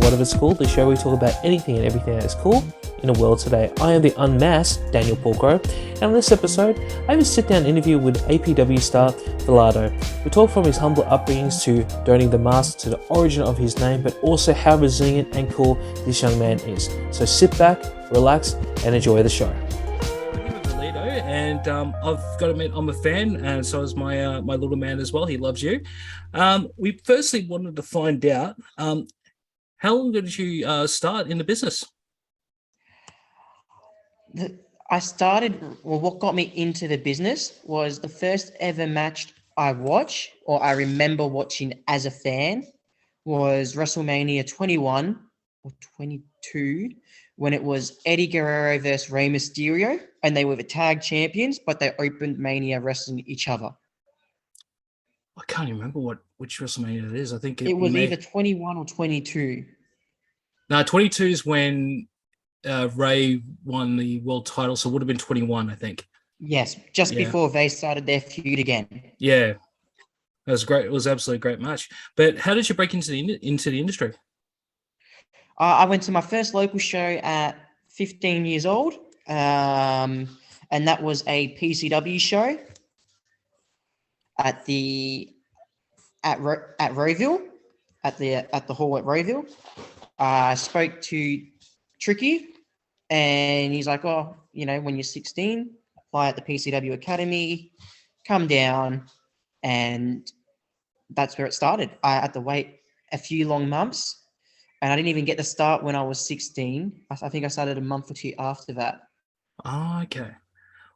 What If It's Cool, the show where we talk about anything and everything that is cool in the world today. I am the unmasked Daniel Porco, and on this episode, I have a sit-down interview with APW star Valido. We talk from his humble upbringings to donning the mask to the origin of his name, but also how resilient and cool this young man is. So sit back, relax, and enjoy the show. Valido, and I've got to admit I'm a fan, and so is my little man as well. He loves you. We firstly wanted to find out how long did you start in the business? What got me into the business was the first ever match I watched, or I remember watching as a fan, was WrestleMania 21 or 22, when it was Eddie Guerrero versus Rey Mysterio, and they were the tag champions, but they opened Mania wrestling each other. I can't even remember which WrestleMania it is. I think it was either 21 or 22. No, 22 is when Ray won the world title, so it would have been 21, I think. Yes, just before they started their feud again. Yeah, that was great. It was absolutely a great match. But how did you break into the industry? I went to my first local show at 15 years old, and that was a PCW show at Rowville, at the hall at Rowville. I spoke to Tricky, and he's like, "Oh, when you're 16, apply at the PCW Academy, come down," and that's where it started. I had to wait a few long months. And I didn't even get to start when I was 16. I think I started a month or two after that. Oh, okay.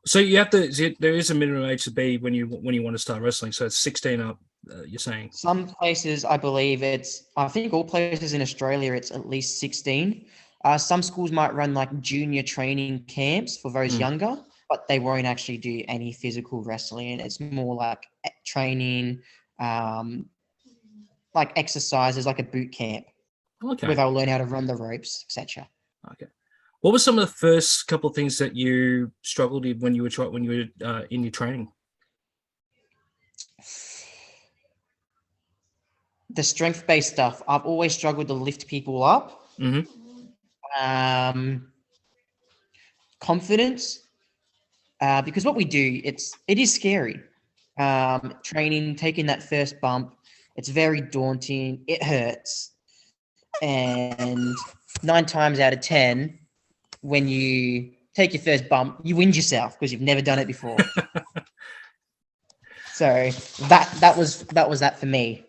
So you have to. There is a minimum age to be when you want to start wrestling. So it's 16 up. You're saying some places, I believe I think all places in Australia, it's at least 16. Some schools might run like junior training camps for those younger, but they won't actually do any physical wrestling. It's more like training, like exercises, like a boot camp. Okay. Where they'll learn how to run the ropes, etc. Okay. What were some of the first couple of things that you struggled with when you were in your training? The strength-based stuff. I've always struggled to lift people up. Mm-hmm. Confidence, because what we do, it is scary. Training, taking that first bump, it's very daunting. It hurts. And 9 times out of 10, when you take your first bump, you whinge yourself because you've never done it before. So that was that for me.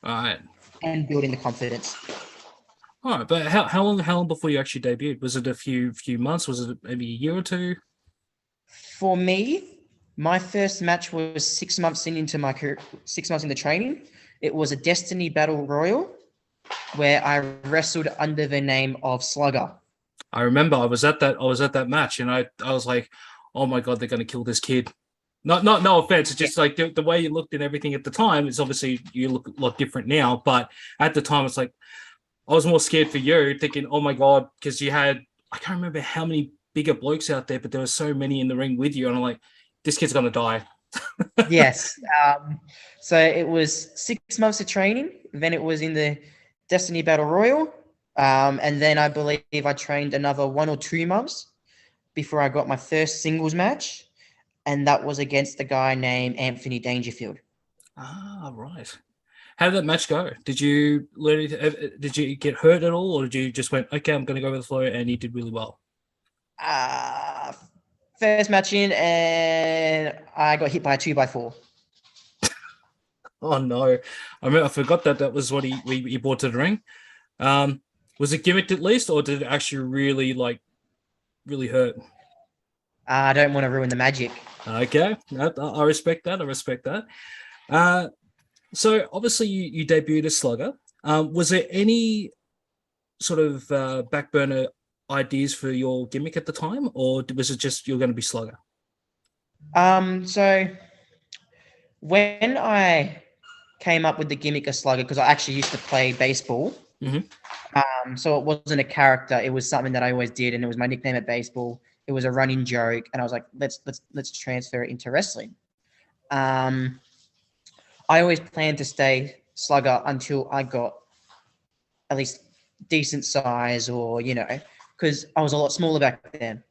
All right. And building the confidence. All right, but how long before you actually debuted? Was it a few months? Was it maybe a year or two? For me, my first match was 6 months into my career, 6 months into training. It was a Destiny Battle Royal, where I wrestled under the name of Slugger. I remember I was at that match, and I was like, "Oh my god, they're going to kill this kid." No offense, it's just like the way you looked and everything at the time. It's obviously you look a lot different now, but at the time, it's like I was more scared for you, thinking, "Oh my god," because you had I can't remember how many bigger blokes out there, but there were so many in the ring with you, and I'm like, "This kid's going to die." Yes. So it was 6 months of training. Then it was in the Destiny Battle Royal. And then I believe I trained another 1 or 2 months before I got my first singles match. And that was against a guy named Anthony Dangerfield. Ah, right. How did that match go? Did you get hurt at all, or did you just went, "Okay, I'm going to go with the flow," and you did really well? First match in, and I got hit by a 2x4. Oh no! I forgot that was what he brought to the ring. Was it gimmicked at least, or did it actually really hurt? I don't want to ruin the magic. Okay, I respect that. So obviously you debuted as Slugger. Was there any sort of back burner ideas for your gimmick at the time, or was it just you're going to be Slugger? So when I came up with the gimmick of Slugger, because I actually used to play baseball. Mm-hmm. So it wasn't a character; it was something that I always did, and it was my nickname at baseball. It was a running joke, and I was like, let's transfer it into wrestling. I always planned to stay Slugger until I got at least decent size, or because I was a lot smaller back then.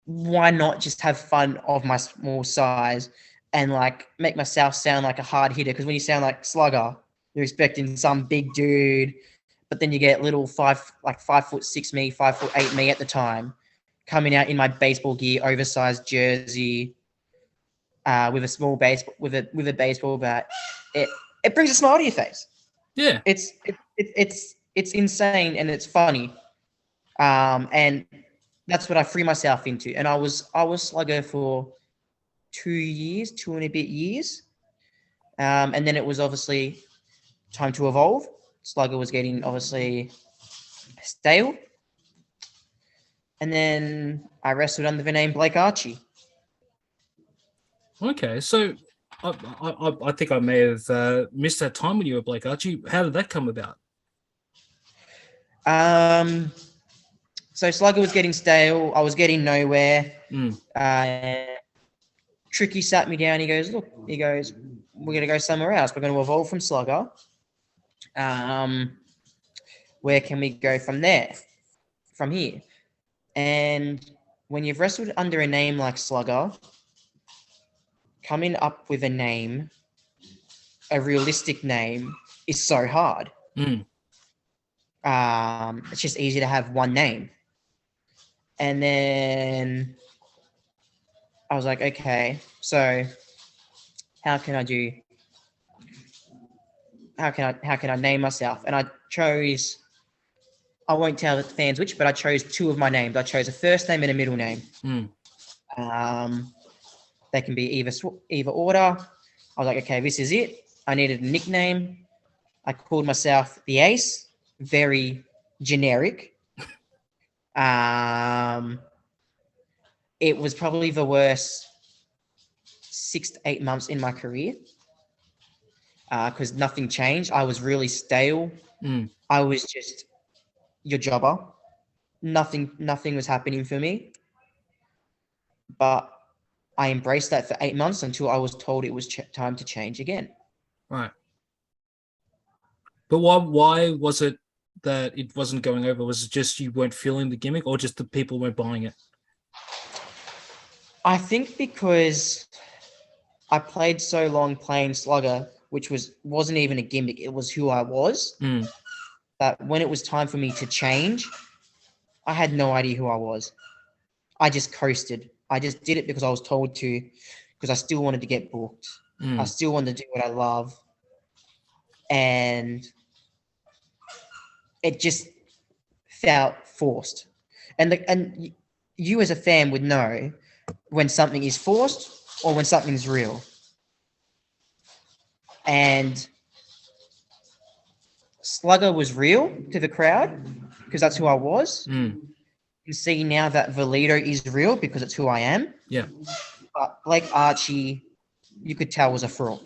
Why not just have fun of my small size and like make myself sound like a hard hitter? Because when you sound like Slugger, you're expecting some big dude, but then you get little 5'6" me, 5'8" me at the time, coming out in my baseball gear, oversized jersey, with a small baseball with a baseball bat. It brings a smile to your face. Yeah, it's insane and it's funny, and that's what I threw myself into. And I was Slugger for 2 and a bit years, and then it was obviously time to evolve. Slugger was getting obviously stale, and then I wrestled under the name Blake Archie. Okay, so I think I may have missed that time when you were Blake Archie. How did that come about? So Slugger was getting stale. I was getting nowhere. Tricky sat me down. He goes, look, we're going to go somewhere else. We're going to evolve from Slugger. Where can we go from there? From here? And when you've wrestled under a name like Slugger, coming up with a realistic name, is so hard. It's just easy to have one name. And then I was like, okay, so how can I name myself? And I won't tell the fans which, but I chose two of my names. I chose a first name and a middle name. They can be either order. I was like, okay, this is it. I needed a nickname. I called myself the Ace. Very generic. It was probably the worst 6 to 8 months in my career, because nothing changed. I was really stale. I was just your jobber. Nothing was happening for me. But I embraced that for 8 months until I was told it was time to change again. Right. But why was it that it wasn't going over? Was it just you weren't feeling the gimmick, or just the people weren't buying it? I think because I played so long playing Slugger, which wasn't even a gimmick, it was who I was, that when it was time for me to change, I had no idea who I was. I just coasted. I just did it because I was told to, because I still wanted to get booked. I still wanted to do what I love. And it just felt forced. And you as a fan would know when something is forced or when something's real. And Slugger was real to the crowd because that's who I was. You can see now that Valido is real because it's who I am. Yeah. But Blake Archie, you could tell, was a fraud.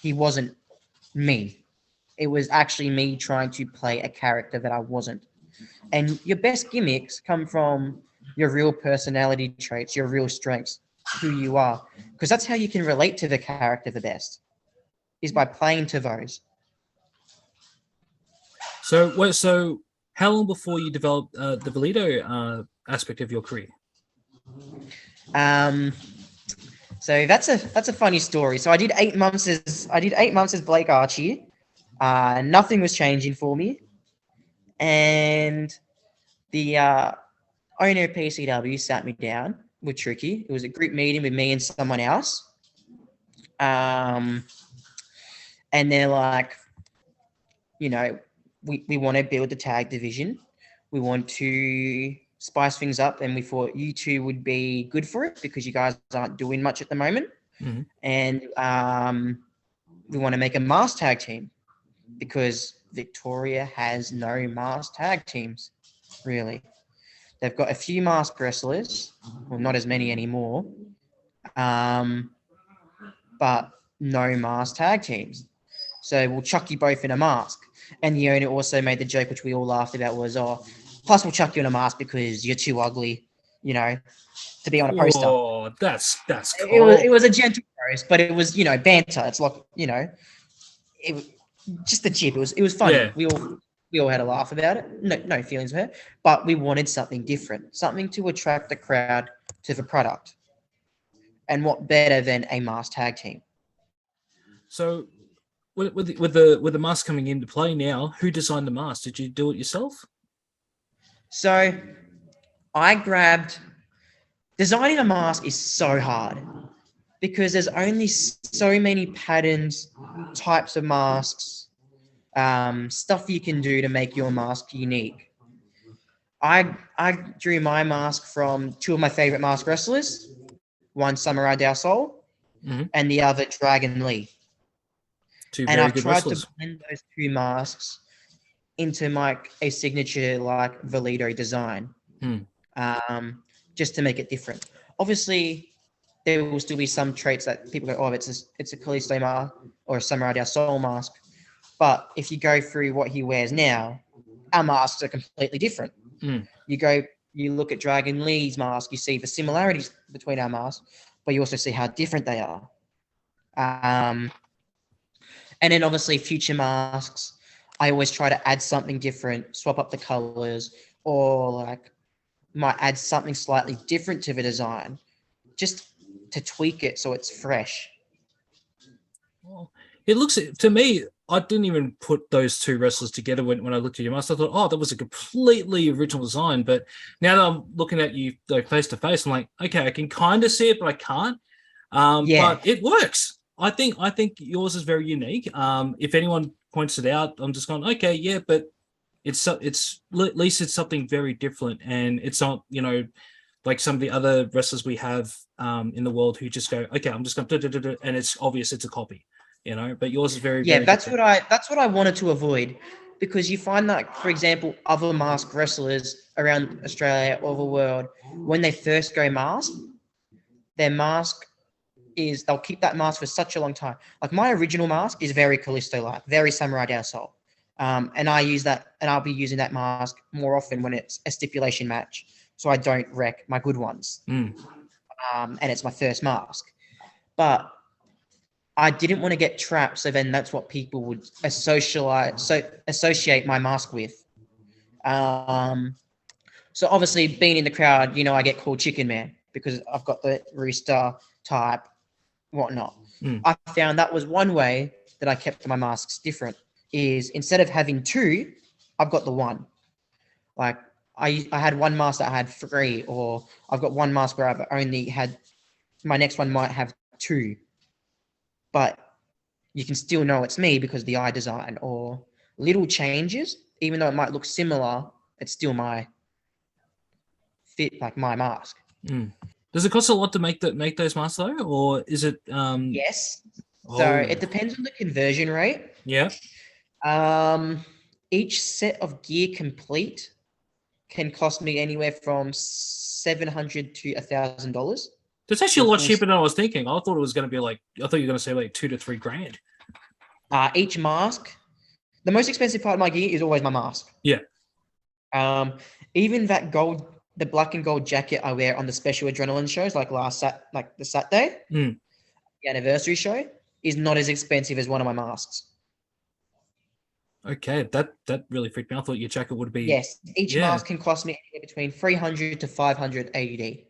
He wasn't me. It was actually me trying to play a character that I wasn't. And your best gimmicks come from your real personality traits, your real strengths, who you are. Because that's how you can relate to the character the best, is by playing to those. So how long before you developed the Valido aspect of your career? So that's a funny story. So I did 8 months as Blake Archie. Nothing was changing for me, and the owner of PCW sat me down with Tricky. It was a group meeting with me and someone else, and they're like, we want to build the tag division. We want to spice things up, and we thought you two would be good for it because you guys aren't doing much at the moment. And we want to make a masked tag team because Victoria has no masked tag teams, really. They've got a few masked wrestlers, well, not as many anymore, but no masked tag teams. So we'll chuck you both in a mask. And the owner also made the joke, which we all laughed about, was, plus we'll chuck you in a mask because you're too ugly, to be on a poster. Oh, that's cool. It was a gentle roast, but it was, banter. It's like, it was just a jib. It was funny. Yeah. We all had a laugh about it. No feelings hurt, but we wanted something different, something to attract the crowd to the product. And what better than a masked tag team? So, with the mask coming into play now, who designed the mask? Did you do it yourself? So, I grabbed. Designing a mask is so hard because there's only so many patterns, types of masks, stuff you can do to make your mask unique. I drew my mask from two of my favorite mask wrestlers, one Samurai Dao Sol and the other Dragon Lee. Two and very I've good tried wrestlers. to blend those two masks into a signature like Valido design, just to make it different. Obviously, there will still be some traits that people go, "Oh, it's a Kalisto mask or a Samurai Dao Sol mask." But if you go through what he wears now, our masks are completely different. You look at Dragon Lee's mask, you see the similarities between our masks, but you also see how different they are. And then obviously future masks, I always try to add something different, swap up the colors, or like might add something slightly different to the design, just to tweak it so it's fresh. Well, it looks, to me, I didn't even put those two wrestlers together when I looked at your mask. I thought, oh, that was a completely original design. But now that I'm looking at you face to face, I'm like, okay, I can kind of see it, but I can't. But it works. I think yours is very unique. If anyone points it out, I'm just going, okay, yeah, but it's at least it's something very different, and it's not, like some of the other wrestlers we have in the world who just go, okay, I'm just going to, and it's obvious it's a copy, But yours is very that's different. that's what I wanted to avoid, because you find that, for example, other masked wrestlers around Australia or the world, when they first go masked, their mask is they'll keep that mask for such a long time. Like my original mask is very Kalisto-like, very Samurai Dao Sol. And I use that, and I'll be using that mask more often when it's a stipulation match, so I don't wreck my good ones. And it's my first mask. But I didn't want to get trapped, so then that's what people would associate my mask with. So obviously, being in the crowd, I get called Chicken Man because I've got the rooster type, whatnot. I found that was one way that I kept my masks different, is instead of having two, I've got the one. Like I had one mask that I had three, or I've got one mask where I've only had, my next one might have two, but you can still know it's me because of the eye design or little changes. Even though it might look similar, it's still my fit, like my mask. Does it cost a lot to make those masks though, or is it? Yes. So it depends on the conversion rate. Yeah. Each set of gear complete can cost me anywhere from $700 to $1,000. That's actually a lot cheaper than I was thinking. I thought it was going to be like, I thought you were going to say like $2,000 to $3,000. Each mask, the most expensive part of my gear is always my mask. Yeah. Even that the black and gold jacket I wear on the special Adrenalin shows, like the Saturday, the anniversary show, is not as expensive as one of my masks. Okay, that really freaked me out. I thought your jacket would be... Yes, each mask can cost me between $300 to $500 AUD.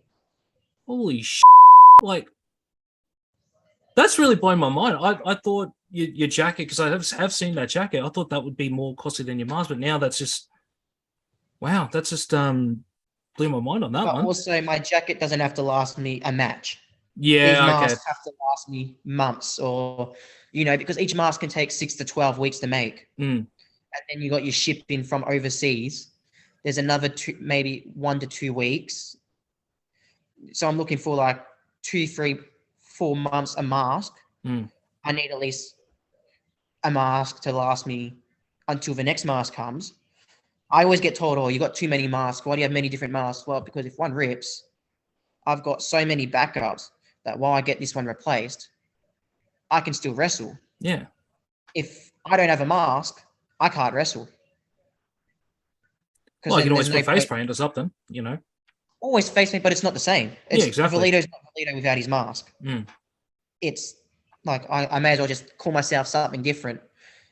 Holy shit. Like, that's really blowing my mind. I thought your jacket, because I have seen that jacket, I thought that would be more costly than your mask, but now that's just... Wow, that's just blew my mind on that one. Also, my jacket doesn't have to last me a match. Yeah, these masks have to last me months, or because each mask can take 6 to 12 weeks to make, and then you got your shipping from overseas. There's another maybe 1 to 2 weeks. So I'm looking for like 2, 3, 4 months a mask. I need at least a mask to last me until the next mask comes. I always get told, "Oh, you got too many masks. Why do you have many different masks?" Well, because if one rips, I've got so many backups that while I get this one replaced, I can still wrestle. Yeah. If I don't have a mask, I can't wrestle. Well, you can always put face paint or something, Always face paint, but it's not the same. Exactly. Valido's not Valido without his mask. It's like I may as well just call myself something different.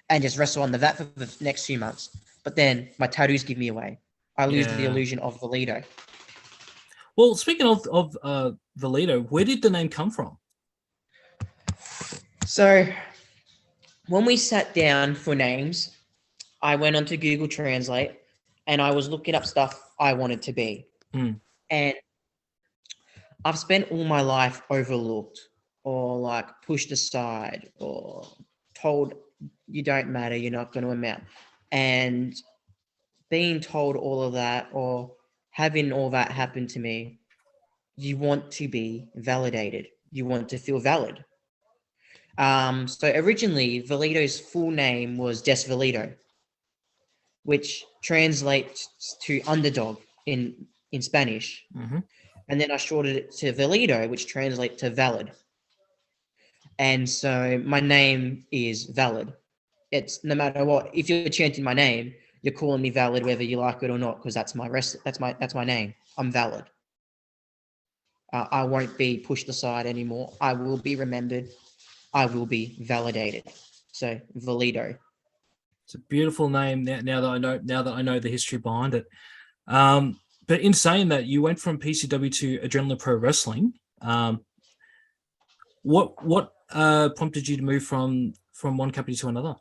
and just wrestle on the vat for the next few months. But then my tattoos give me away. I lose the illusion of Valido. Well, speaking of Valido, where did the name come from? So when we sat down for names, I went onto Google Translate and I was looking up stuff I wanted to be. And I've spent all my life overlooked or like pushed aside or told you don't matter, you're not going to amount. And being told all of that or having all that happen to me, you want to be validated. You want to feel valid. So originally, Valido's full name was Des Valido, which translates to underdog in Spanish. And then I shortened it to Valido, which translates to valid. And so my name is valid. It's no matter what. If you're chanting my name, you're calling me valid, whether you like it or not, because that's my name. I'm valid. I won't be pushed aside anymore. I will be remembered. I will be validated. So Valido. It's a beautiful name. Now that I know the history behind it. But in saying that, you went from PCW to Adrenalin Pro Wrestling. What prompted you to move from one company to another?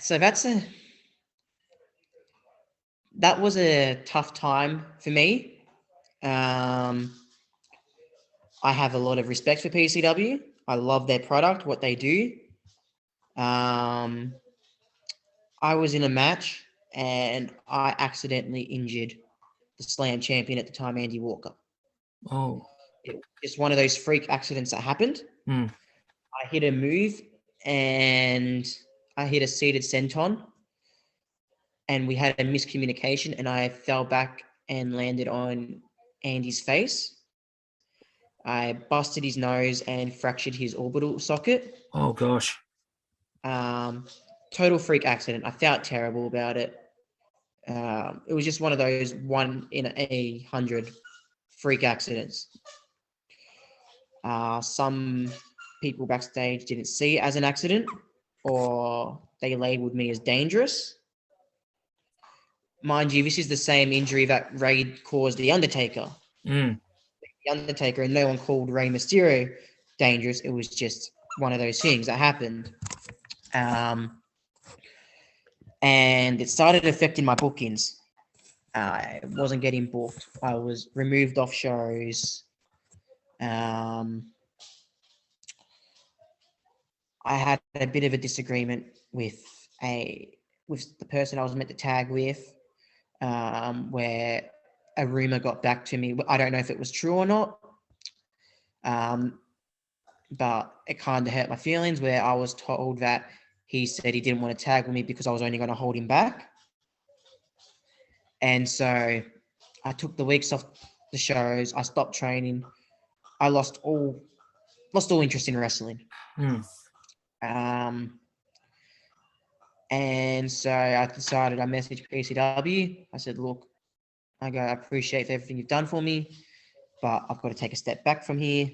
So that was a tough time for me. I have a lot of respect for PCW. I love their product, what they do. I was in a match and I accidentally injured the Slam champion at the time, Andy Walker. Oh. It's one of those freak accidents that happened. I hit a move and I hit a seated senton and we had a miscommunication and I fell back and landed on Andy's face. I busted his nose and fractured his orbital socket. Oh, gosh. Total freak accident. I felt terrible about it. It was just one of those 1 in 100 freak accidents. Some people backstage didn't see it as an accident or they labeled me as dangerous. Mind you, this is the same injury that Ray caused The Undertaker. The Undertaker, and no one called Rey Mysterio dangerous. It was just one of those things that happened. And it started affecting my bookings. I wasn't getting booked. I was removed off shows. I had a bit of a disagreement with the person I was meant to tag with, where a rumor got back to me. I don't know if it was true or not, but it kind of hurt my feelings where I was told that he said he didn't want to tag with me because I was only going to hold him back. And so I took the weeks off the shows. I stopped training. I lost all interest in wrestling. And so I decided, I messaged PCW. I said, look, I appreciate everything you've done for me, but I've got to take a step back from here.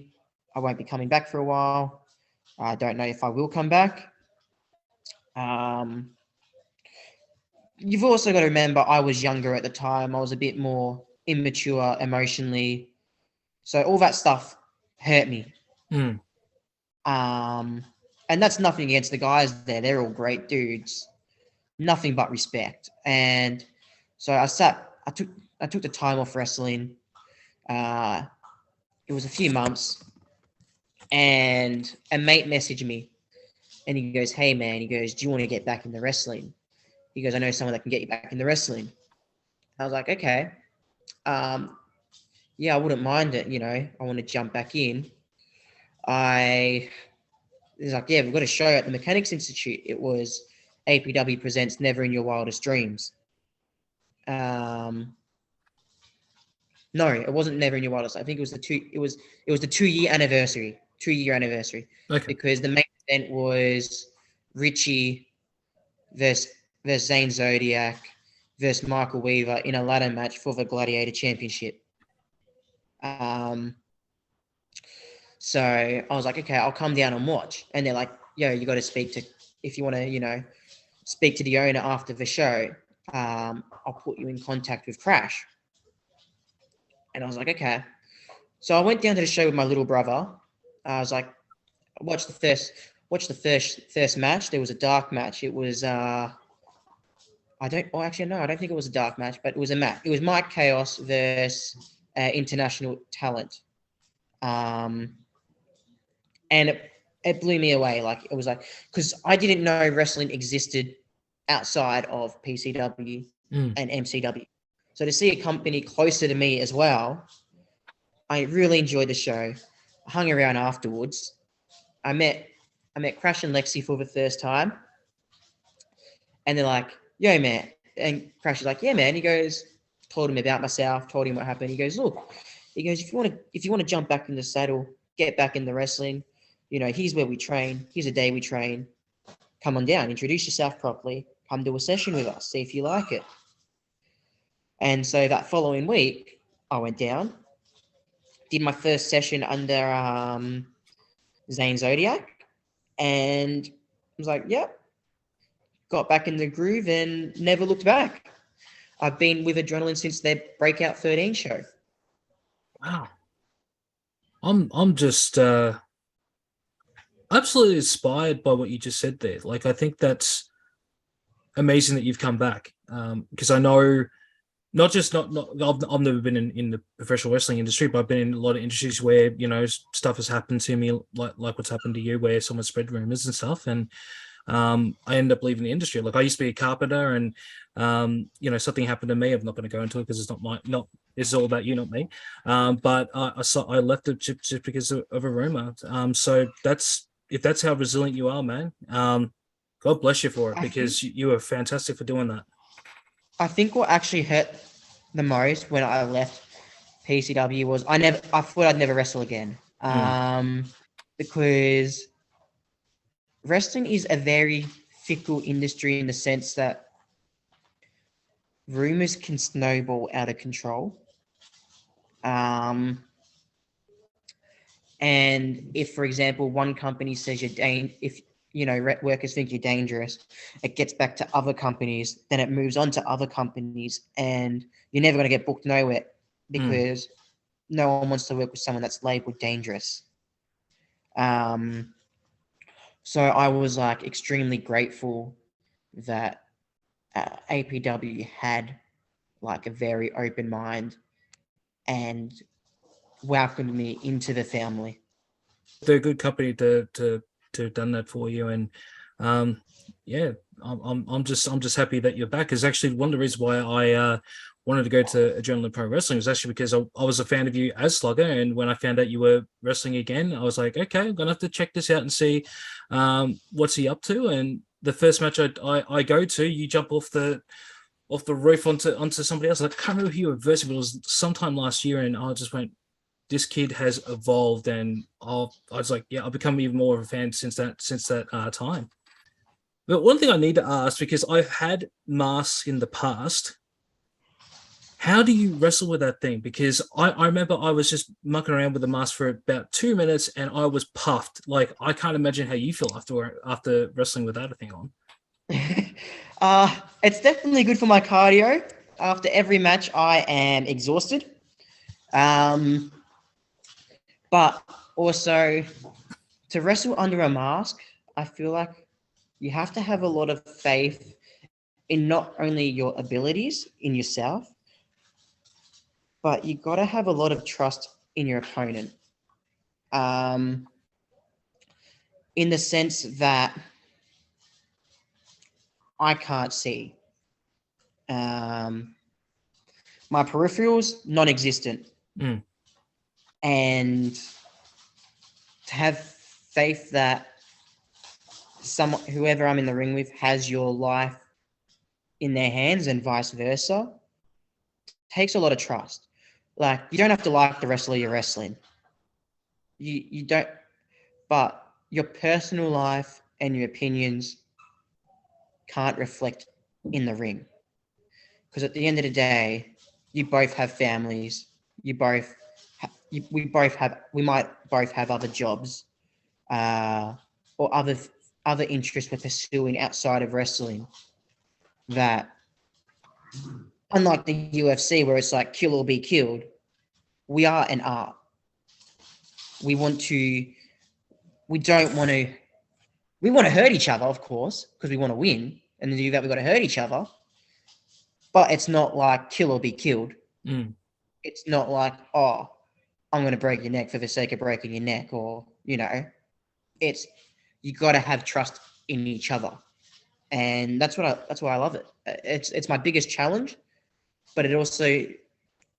I won't be coming back for a while. I don't know if I will come back. You've also got to remember I was younger at the time. I was a bit more immature emotionally. So all that stuff hurt me. And that's nothing against the guys there. They're all great dudes. Nothing but respect. And so I took the time off wrestling. It was a few months. And a mate messaged me. And he goes, hey, man. He goes, do you want to get back into wrestling? He goes, I know someone that can get you back into wrestling. I was like, okay. Yeah, I wouldn't mind it. I want to jump back in. He's like, yeah, we've got a show at the Mechanics Institute. It was APW presents Never in Your Wildest Dreams. No, it wasn't Never in Your Wildest. I think it was the 2-year anniversary. 2-year anniversary. Okay. Because the main event was Richie versus Zane Zodiac versus Michael Weaver in a ladder match for the Gladiator Championship. So I was like, okay, I'll come down and watch. And they're like, yo, you got to speak to, if you want to, speak to the owner after the show, I'll put you in contact with Crash. And I was like, okay. So I went down to the show with my little brother. I was like, watch the first match. There was a dark match. It was I don't think it was a dark match, but it was a match. It was Mike Chaos versus International Talent. And it blew me away. Like, it was like, because I didn't know wrestling existed outside of PCW and MCW. So to see a company closer to me as well, I really enjoyed the show. I hung around afterwards. I met Crash and Lexi for the first time. And they're like, yo, man. And Crash is like, yeah, man. He goes, told him about myself, told him what happened. He goes, look, if you want to jump back in the saddle, get back in the wrestling, here's where we train. Here's a day we train. Come on down, introduce yourself properly, come do a session with us, see if you like it. And so that following week, I went down, did my first session under Zane Zodiac, and I was like, yep, got back in the groove and never looked back. I've been with Adrenalin since their Breakout 13 show. Wow. I'm just absolutely inspired by what you just said there. Like, I think that's amazing that you've come back. Because I know I've never been in the professional wrestling industry, but I've been in a lot of industries where, stuff has happened to me like what's happened to you, where someone spread rumors and stuff. And I ended up leaving the industry. Like, I used to be a carpenter, and something happened to me. I'm not going to go into it because it's it's all about you, not me. But I left it just because of a rumor. So if that's how resilient you are, man. God bless you for it, because you were fantastic for doing that. I think what actually hurt the most when I left PCW was I thought I'd never wrestle again. Because wrestling is a very fickle industry in the sense that rumors can snowball out of control. And if, for example, one company says workers think you're dangerous, it gets back to other companies, then it moves on to other companies, and you're never going to get booked nowhere because no one wants to work with someone that's labeled dangerous. So I was like extremely grateful that APW had like a very open mind and welcomed me into the family. They're a good company to have done that for you, and I'm just happy that you're back. Is actually one of the reasons why I wanted to go to Adrenalin Pro Wrestling was actually because I was a fan of you as Slugger, and when I found out you were wrestling again, I was like, okay, I'm gonna have to check this out and see what's he up to. And the first match I go to, you jump off the roof onto somebody else. I can't remember who you were versing, but it was sometime last year, and I just went, this kid has evolved, and I was like, yeah, I've become even more of a fan since that time. But one thing I need to ask, because I've had masks in the past, how do you wrestle with that thing? Because I remember I was just mucking around with the mask for about 2 minutes, and I was puffed. Like, I can't imagine how you feel after wrestling without a thing on. It's definitely good for my cardio. After every match, I am exhausted. But also, to wrestle under a mask, I feel like you have to have a lot of faith in not only your abilities, in yourself, but you got to have a lot of trust in your opponent. In the sense that I can't see. My peripherals, non-existent. And to have faith that whoever I'm in the ring with has your life in their hands and vice versa takes a lot of trust. Like, you don't have to like the wrestler you're wrestling. You don't, but your personal life and your opinions can't reflect in the ring. Because at the end of the day, you both have families. You we might both have other jobs, or other interests we're pursuing outside of wrestling. That, unlike the UFC, where it's like kill or be killed, we are an art. We want to hurt each other, of course, because we want to win. And to do that, we've got to hurt each other. But it's not like kill or be killed. It's not like, oh, I'm going to break your neck for the sake of breaking your neck, or, you got to have trust in each other. And that's why I love it. It's my biggest challenge, but it also,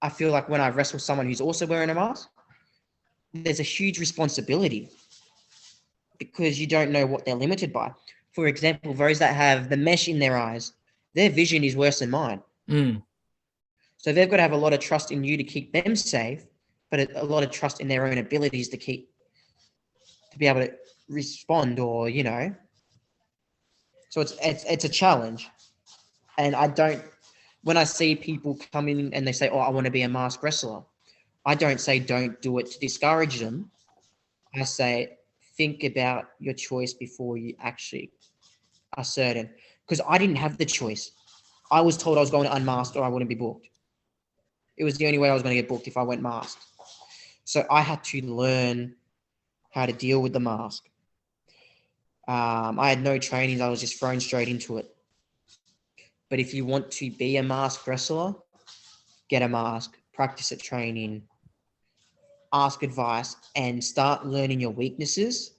I feel like when I wrestle someone who's also wearing a mask, there's a huge responsibility because you don't know what they're limited by. For example, those that have the mesh in their eyes, their vision is worse than mine. So they've got to have a lot of trust in you to keep them safe, but a lot of trust in their own abilities to be able to respond, or, So it's a challenge. And when I see people come in and they say, oh, I want to be a masked wrestler, I don't say don't do it to discourage them. I say, think about your choice before you actually are certain. Because I didn't have the choice. I was told I was going to unmasked or I wouldn't be booked. It was the only way I was going to get booked if I went masked. So I had to learn how to deal with the mask. I had no trainings. I was just thrown straight into it. But if you want to be a masked wrestler, get a mask, practice at training, ask advice, and start learning your weaknesses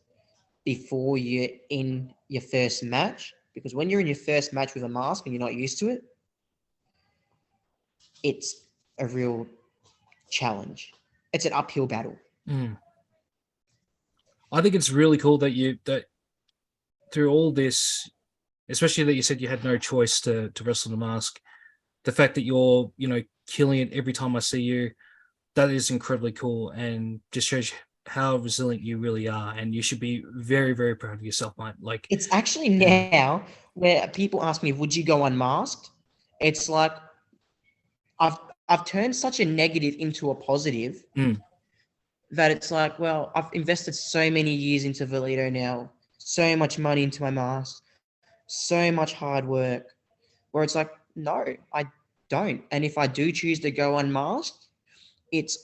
before you're in your first match. Because when you're in your first match with a mask and you're not used to it, it's a real challenge. It's an uphill battle. I think it's really cool that through all this, especially that you said you had no choice to wrestle the mask, the fact that you're, killing it every time I see you, that is incredibly cool and just shows how resilient you really are. And you should be very, very proud of yourself, mate. Like, it's actually now where people ask me, would you go unmasked? It's like, I've turned such a negative into a positive that it's like, well, I've invested so many years into Valido now, so much money into my mask, so much hard work, where it's like, no, I don't. And if I do choose to go unmasked,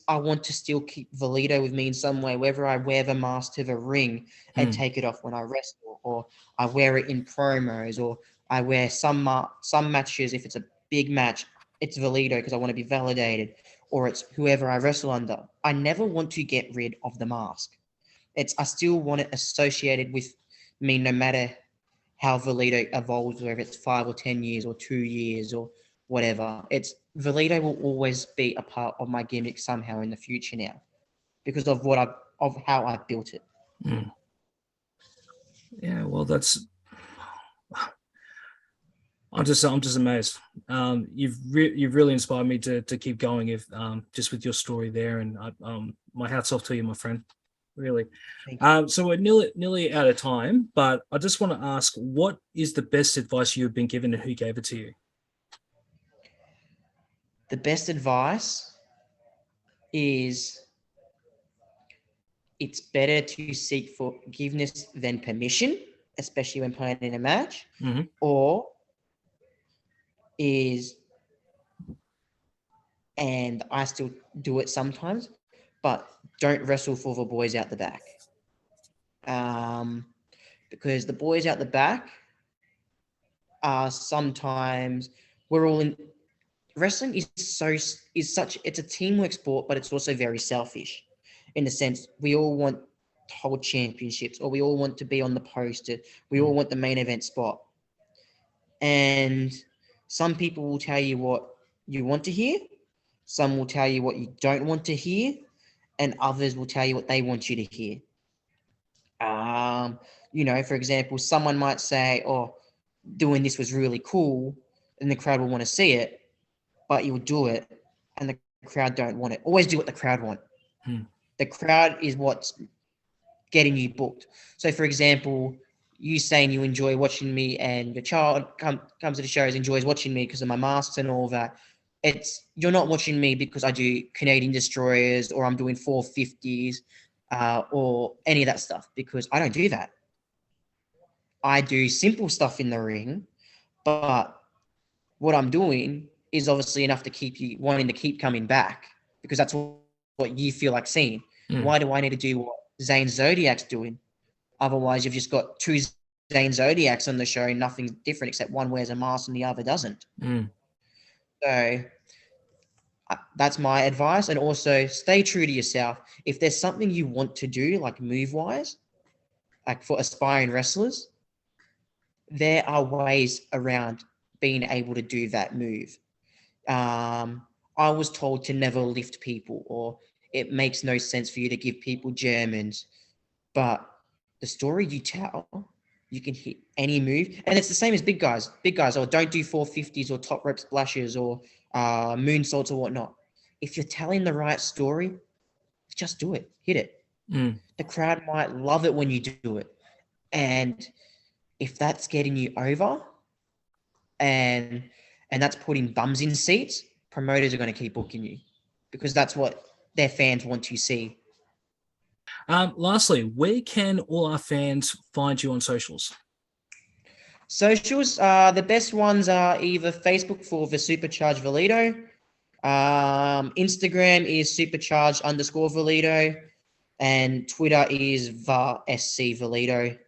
I want to still keep Valido with me in some way, whether I wear the mask to the ring and take it off when I wrestle, or I wear it in promos, or I wear some matches. If it's a big match, it's Valido because I want to be validated, or it's whoever I wrestle under. I never want to get rid of the mask. I still want it associated with me, no matter how Valido evolves, whether it's 5 or 10 years or 2 years or whatever. Valido will always be a part of my gimmick somehow in the future now, because of how I've built it. Yeah, well, I'm just amazed. You've really inspired me to keep going. Just with your story there, and my hats off to you, my friend. Really. So we're nearly out of time, but I just want to ask, what is the best advice you've been given, and who gave it to you? The best advice is, it's better to seek forgiveness than permission, especially when playing in a match, or and I still do it sometimes, but don't wrestle for the boys out the back. Because the boys out the back are sometimes, we're all in, wrestling it's a teamwork sport, but it's also very selfish in the sense we all want to hold championships, or we all want to be on the poster. We all want the main event spot. And some people will tell you what you want to hear. Some will tell you what you don't want to hear. And others will tell you what they want you to hear. For example, someone might say, oh, doing this was really cool, and the crowd will want to see it, but you'll do it and the crowd don't want it. Always do what the crowd want. The crowd is what's getting you booked. So, for example, you saying you enjoy watching me, and your child comes to the shows, enjoys watching me because of my masks and all that. you're not watching me because I do Canadian destroyers or I'm doing 450s or any of that stuff, because I don't do that. I do simple stuff in the ring, but what I'm doing is obviously enough to keep you wanting to keep coming back, because that's what you feel like seeing. Why do I need to do what Zane Zodiac's doing? Otherwise, you've just got two Zane Zodiacs on the show, nothing different except one wears a mask and the other doesn't. So that's my advice. And also stay true to yourself. If there's something you want to do, like move-wise, like for aspiring wrestlers, there are ways around being able to do that move. I was told to never lift people, or it makes no sense for you to give people Germans. But the story you tell, you can hit any move. And it's the same as big guys. Big guys, or don't do 450s or top rope splashes or moonsaults or whatnot. If you're telling the right story, just do it. Hit it. The crowd might love it when you do it. And if that's getting you over and that's putting bums in seats, promoters are going to keep booking you, because that's what their fans want to see. Lastly, where can all our fans find you on socials? Socials, the best ones are either Facebook for the Supercharged Valido, Instagram is supercharged_Valido, and Twitter is SC Valido.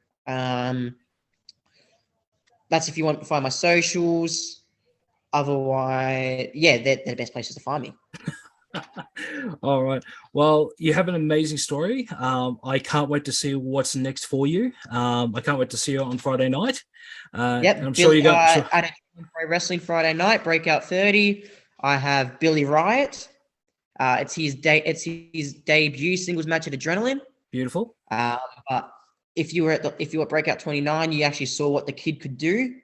That's if you want to find my socials. Otherwise, yeah, they're the best places to find me. All right. Well, you have an amazing story. I can't wait to see what's next for you. I can't wait to see you on Friday night. Yep. I'm sure you got at Pro Wrestling Friday night, Breakout 30. I have Billy Riot. It's his debut singles match at Adrenalin. Beautiful. But if you were at Breakout 29, you actually saw what the kid could do.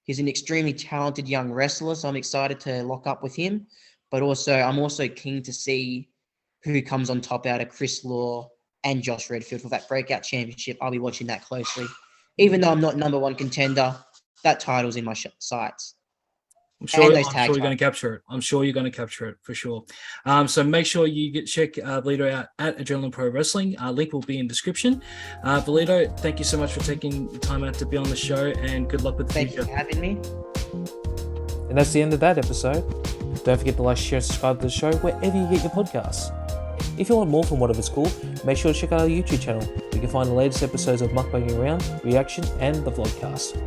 He's an extremely talented young wrestler, so I'm excited to lock up with him. But also, I'm also keen to see who comes on top out of Chris Law and Josh Redfield for that Breakout Championship. I'll be watching that closely. Even though I'm not number one contender, that title's in my sights. I'm sure you're going to capture it. I'm sure you're going to capture it for sure. So make sure you check Valido out at Adrenalin Pro Wrestling. Link will be in description. Valido, thank you so much for taking the time out to be on the show, and good luck with the future. Thank you for having me. And that's the end of that episode. Don't forget to like, share, and subscribe to the show wherever you get your podcasts. If you want more from What If It's Cool, make sure to check out our YouTube channel, where you can find the latest episodes of Mukbanging Around, Reaction, and the Vlogcast.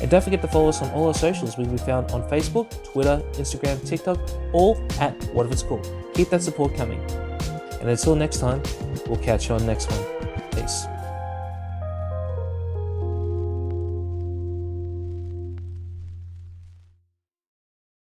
And don't forget to follow us on all our socials. We can be found on Facebook, Twitter, Instagram, TikTok, all at What If It's Cool. Keep that support coming. And until next time, we'll catch you on next one. Peace.